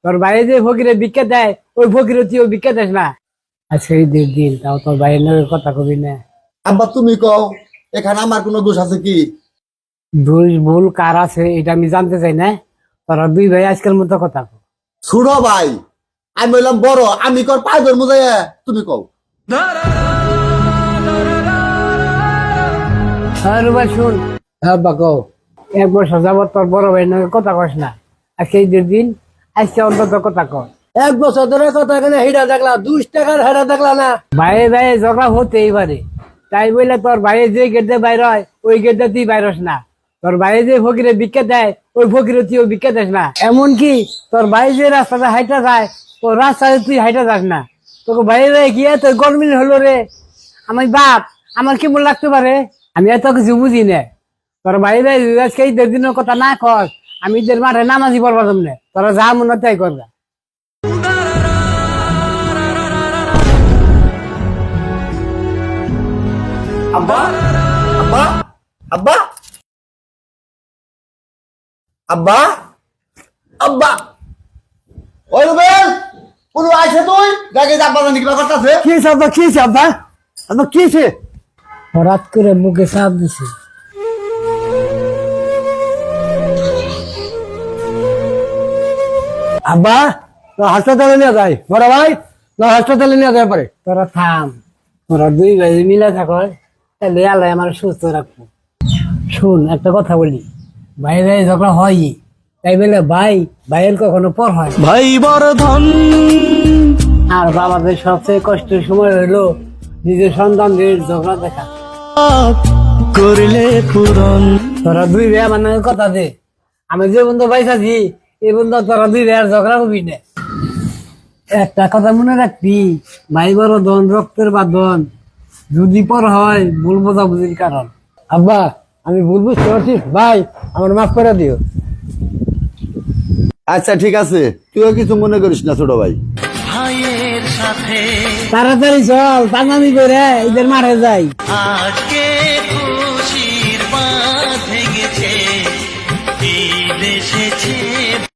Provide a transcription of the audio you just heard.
তোর বাইরে যে ফকিরে ভিক্ষা দেয় ওই ফকিরে তুইও ভিক্ষা দেস না। আজকে ঈদের দিন তাও তোর বাইরের নামে কথা কবি না। আব্বা তুমি কও এখানে আমার কোনো দোষ আছে কি? দোষ ভুল কার আছে এটা আমি জানতে চাই না। তোরা দুই ভাই আজকের মতো কথা কও। ছোট ভাই আমি বললাম বড়, আমি কর পায়ে ধরবো যাই, তুমি কও। রুবা শুন, আব্বা কও 1 বছর যাবত তোর বড় ভাই নামে কথা কস না। আজকে ঈদের দিন, আজকে অন্তত কথা কর। 1 বছর ধরে কথা এখানে হিডা দেখলা, 2 টাকার হেডা দেখলা না। ভাইয়ে ভাইয়ে ঝগড়া হতেই পারে, তাই বলে তোর ভাইয়ে যে গেটে বাইর হয় ওই গেটে তুই বাইরস না। তোর ভাইয়ে যে ফকিরে ভিক্ষা দেয় ওই ফকিরে তুইও ভিক্ষা দেস না। এমনকি তোর ভাই যে রাস্তাটা হাইটা যায় তোর রাস্তায় তুই হাইটা যাস না। তোকে ভাইয়ে ভাই গিয়ে তোর গরমিল হলো রে। আমি বাপ, আমার কি মন লাগতে পারে? আমি এত কিছু বুঝি না। তোর ভাই ভাই আজকে ঈদের দিনের কথা না কর, আমি ঈদের মাঠে নামাজি পড়বার জন্য তোরা যা মনে তাই করবা। আব্বা আব্বা আব্বা আব্বা আব্বা ওই রুবেল কোন আইছে তুই দেখে আব্বা জানি কি ব্যাপারটা আছে। কি আব্বা, কি আব্বা, আব্বা কি? হঠাৎ করে মুখে চাপ দিছে। আব্বা হাসপাতালে নিয়ে যায়, বড় ভাই হাসপাতালে নিয়ে যায় পারে। তোরা থাম, তোরা দুই ভাই মিলে থাকো, তাহলে আল্লাহ আমার সুস্থ রাখবো। শুন একটা কথা বলি, ভাই ভাই ঝগড়া হয়, তাই বলে ভাই ভাইয়ের কখনো পর হয় না। ভাই বড় ধন। আর বাবাদের সবচেয়ে কষ্টের সময় হইলো নিজের সন্তানদের ঝগড়া দেখা। করলে পূরণ। তোরা দুই ভাই আমার নামে কথা দে, আমি যে বন্ধু ভাই আছি এই বন্ধু তোরা দুই ভাই আর ঝগড়া করবি না। একটা কথা মনে রাখবি, ভাই বড় ধন রক্তের বাঁধন, যদি পর হয় ভুল বোঝাবুঝির কারণ। আব্বা আমি ভুল বুঝতে পারছি, ভাই আমার মাফ করে দিও। আচ্ছা ঠিক আছে, তুইও কিছু মনে করিস না ছোট ভাই। তাড়াতাড়ি চল, পানামি করে ঈদের মাঠে যাই। আজকে